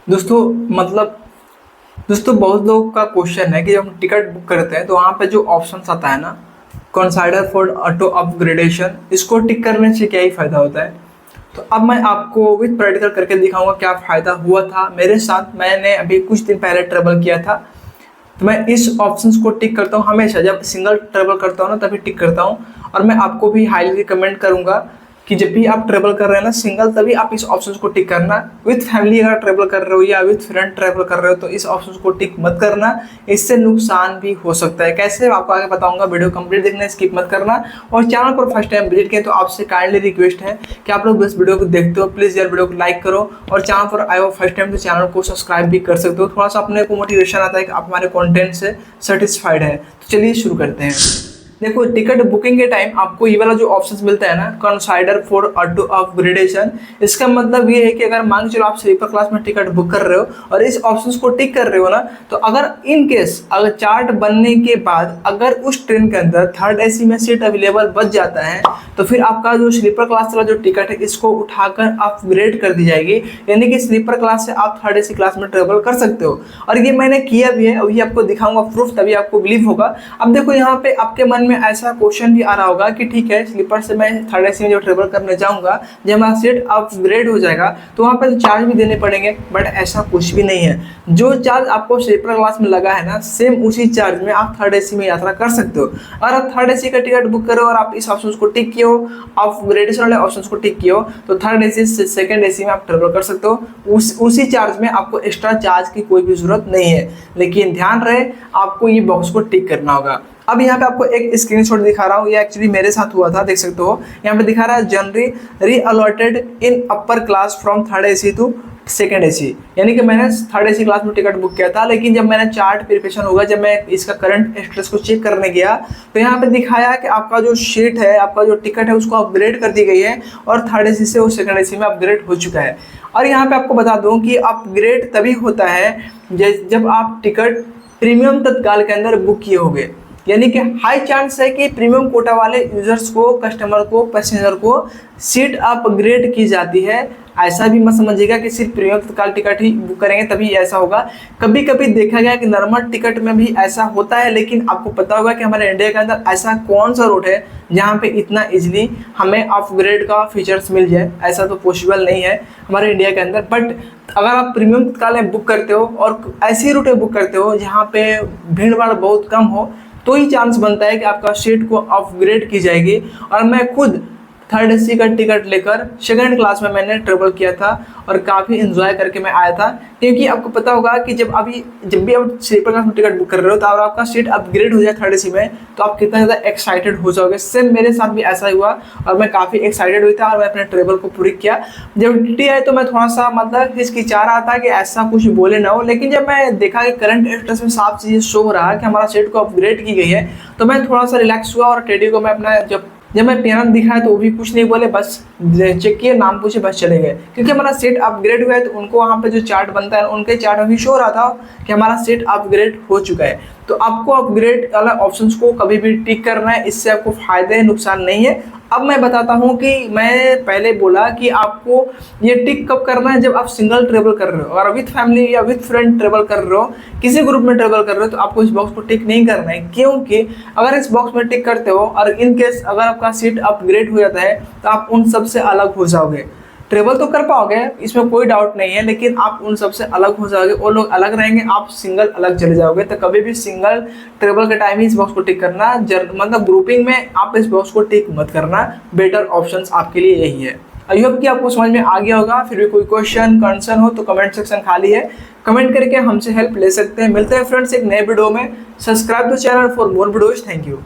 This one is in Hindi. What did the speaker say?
दोस्तों मतलब दोस्तों बहुत लोगों का क्वेश्चन है कि जब हम टिकट बुक करते हैं तो वहाँ पे जो ऑप्शन आता है ना, कंसाइडर फॉर ऑटो अपग्रेडेशन, इसको टिक करने से क्या ही फायदा होता है। तो अब मैं आपको विद प्रैक्टिकल करके दिखाऊंगा क्या फायदा हुआ था मेरे साथ। मैंने अभी कुछ दिन पहले ट्रेवल किया था, तो मैं इस ऑप्शंस को टिक करता हूँ हमेशा। जब सिंगल ट्रेवल करता हूँ ना तभी टिक करता हूँ। और मैं आपको भी हाईली रिकमेंड करूंगा कि जब भी आप ट्रेवल कर रहे हैं ना सिंगल, तभी आप इस ऑप्शन को टिक करना। विथ फैमिली अगर ट्रेवल कर रहे हो या विथ फ्रेंड ट्रेवल कर रहे हो तो इस ऑप्शन को टिक मत करना, इससे नुकसान भी हो सकता है। कैसे आपको आगे बताऊंगा, वीडियो कंप्लीट देखना, स्किप मत करना। और चैनल पर फर्स्ट टाइम विजिट किए तो आपसे काइंडली रिक्वेस्ट है कि आप लोग इस वीडियो को देखते हो प्लीज यार वीडियो को लाइक करो, और चैनल पर आए हो फर्स्ट टाइम तो चैनल को सब्सक्राइब भी कर सकते हो। थोड़ा सा अपने को मोटिवेशन आता है कि आप हमारे कंटेंट से सेटिस्फाइड है। तो चलिए शुरू करते हैं। देखो, टिकट बुकिंग के टाइम आपको ये वाला जो ऑप्शन मिलता है ना, कंसाइडर फॉर ऑटो अपग्रेडेशन, इसका मतलब ये है कि अगर मान के चलो आप स्लीपर क्लास में टिकट बुक कर रहे हो और इस ऑप्शन को टिक कर रहे हो ना, तो अगर इन केस अगर चार्ट बनने के बाद अगर उस ट्रेन के अंदर थर्ड एसी में सीट अवेलेबल बच जाता है, तो फिर आपका जो स्लीपर क्लास वाला जो टिकट है इसको उठाकर अपग्रेड कर दी जाएगी। यानी कि स्लीपर क्लास से आप थर्ड एसी क्लास में ट्रेवल कर सकते हो। और ये मैंने किया भी है, अभी आपको दिखाऊंगा प्रूफ, तभी आपको बिलीव होगा। अब देखो यहाँ पे आपके मन में ऐसा क्वेश्चन भी आ रहा होगा कि ठीक है, स्लीपर से मैं थर्ड एसी में जो ट्रेवल करने जाऊंगा, जब हमारा सीट अपग्रेड हो जाएगा तो वहाँ पे चार्ज भी देने पड़ेंगे। बट ऐसा कुछ भी नहीं है। जो चार्ज आपको स्लीपर क्लास में लगा है ना, सेम उसी चार्ज में आप थर्ड एसी में यात्रा कर सकते हो। और आप थर्ड एसी का टिकट बुक करो और आप इस ऑप्शन को टिक किए हो, अपग्रेडेशन वाले ऑप्शन को टिक किए हो, तो थर्ड एसी से सेकंड एसी में आप ट्रेवल कर सकते हो। उसी चार्ज में आपको एक्स्ट्रा चार्ज की कोई भी जरूरत नहीं है। लेकिन ध्यान रहे, आपको ये बॉक्स को टिक करना होगा। अब यहाँ पे आपको एक स्क्रीनशॉट दिखा रहा हूँ, ये एक्चुअली मेरे साथ हुआ था, देख सकते हो। यहाँ पे दिखा रहा है generally reallotted in upper class from third AC to second AC. यानी कि मैंने थर्ड एसी क्लास में टिकट बुक किया था, लेकिन जब मैंने चार्ट प्रिपरेशन होगा, जब मैं इसका करंट स्टेटस को चेक करने गया, तो यहाँ पे दिखाया कि आपका जो सीट है, आपका जो टिकट है, उसको अपग्रेड कर दी गई है और थर्ड एसी से वो सेकंड एसी में अपग्रेड हो चुका है। और यहाँ पे आपको बता दूँ कि अपग्रेड तभी होता है जब आप टिकट प्रीमियम तत्काल के अंदर बुक किए होंगे। यानी कि हाई चांस है कि प्रीमियम कोटा वाले यूजर्स को, कस्टमर को, पैसेंजर को सीट अपग्रेड की जाती है। ऐसा भी मत समझिएगा कि सिर्फ प्रीमियम तत्काल टिकट ही बुक करेंगे तभी ऐसा होगा। कभी कभी देखा गया कि नॉर्मल टिकट में भी ऐसा होता है, लेकिन आपको पता होगा कि हमारे इंडिया के अंदर ऐसा कौन सा रूट है जहाँ पे इतना इजीली हमें अपग्रेड का फीचर्स मिल जाए। ऐसा तो पॉसिबल नहीं है हमारे इंडिया के अंदर। बट अगर आप प्रीमियम तत्काल में बुक करते हो और ऐसी रूट में बुक करते हो जहाँ पे भीड़ भाड़ बहुत कम हो, तो ही चांस बनता है कि आपका सीट को अपग्रेड की जाएगी। और मैं खुद थर्ड एसी का टिकट लेकर सेकंड क्लास में मैंने ट्रेवल किया था और काफ़ी एंजॉय करके मैं आया था। क्योंकि आपको पता होगा कि जब भी आप स्लीपर क्लास में टिकट बुक कर रहे हो तो अगर आपका सीट अपग्रेड हो जाए थर्ड एसी में, तो आप कितना ज़्यादा एक्साइटेड हो जाओगे। सेम मेरे साथ भी ऐसा हुआ और मैं काफ़ी एक्साइटेड हुई था और मैं अपने ट्रेवल को पूरी किया। जब टी आए तो मैं थोड़ा सा मतलब हिचकिचा रहा था कि ऐसा कुछ बोले ना हो, लेकिन जब मैं देखा कि करंट स्टेटस में साफ चीज़ शो हो रहा है कि हमारा सीट को अपग्रेड की गई है, तो मैं थोड़ा सा रिलैक्स हुआ। और टेडी को मैं अपना जब मैं पेरेंट दिखाया तो वो भी कुछ नहीं बोले, बस चेक किए, नाम पूछे, बस चले गए। क्योंकि हमारा सीट अपग्रेड हुआ है तो उनको वहाँ पे जो चार्ट बनता है उनके चार्ट में भी शो रहा था कि हमारा सीट अपग्रेड हो चुका है। तो आपको अपग्रेड वाला ऑप्शंस को कभी भी टिक करना है, इससे आपको फायदे हैं, नुकसान नहीं है। अब मैं बताता हूँ कि मैं पहले बोला कि आपको ये टिक कब करना है, जब आप सिंगल ट्रेवल कर रहे हो। अगर विथ फैमिली या विथ फ्रेंड ट्रेवल कर रहे हो, किसी ग्रुप में ट्रेवल कर रहे हो, तो आपको इस बॉक्स को टिक नहीं करना है। क्योंकि अगर इस बॉक्स में टिक करते हो और इन केस अगर आपका सीट अपग्रेड हो जाता है, तो आप उन सबसे अलग हो जाओगे। ट्रेवल तो कर पाओगे, इसमें कोई डाउट नहीं है, लेकिन आप उन सबसे अलग हो जाओगे। वो लोग अलग रहेंगे, आप सिंगल अलग चले जाओगे। तो कभी भी सिंगल ट्रेवल के टाइम ही इस बॉक्स को टिक करना, मतलब ग्रुपिंग में आप इस बॉक्स को टिक मत करना। बेटर ऑप्शन आपके लिए यही है। आई होप कि आपको समझ में आ गया होगा। फिर भी कोई क्वेश्चन कंसर्न हो तो कमेंट सेक्शन खाली है, कमेंट करके हमसे हेल्प ले सकते हैं। मिलते हैं फ्रेंड्स एक नए वीडियो में। Subscribe the channel for more videos. Thank you.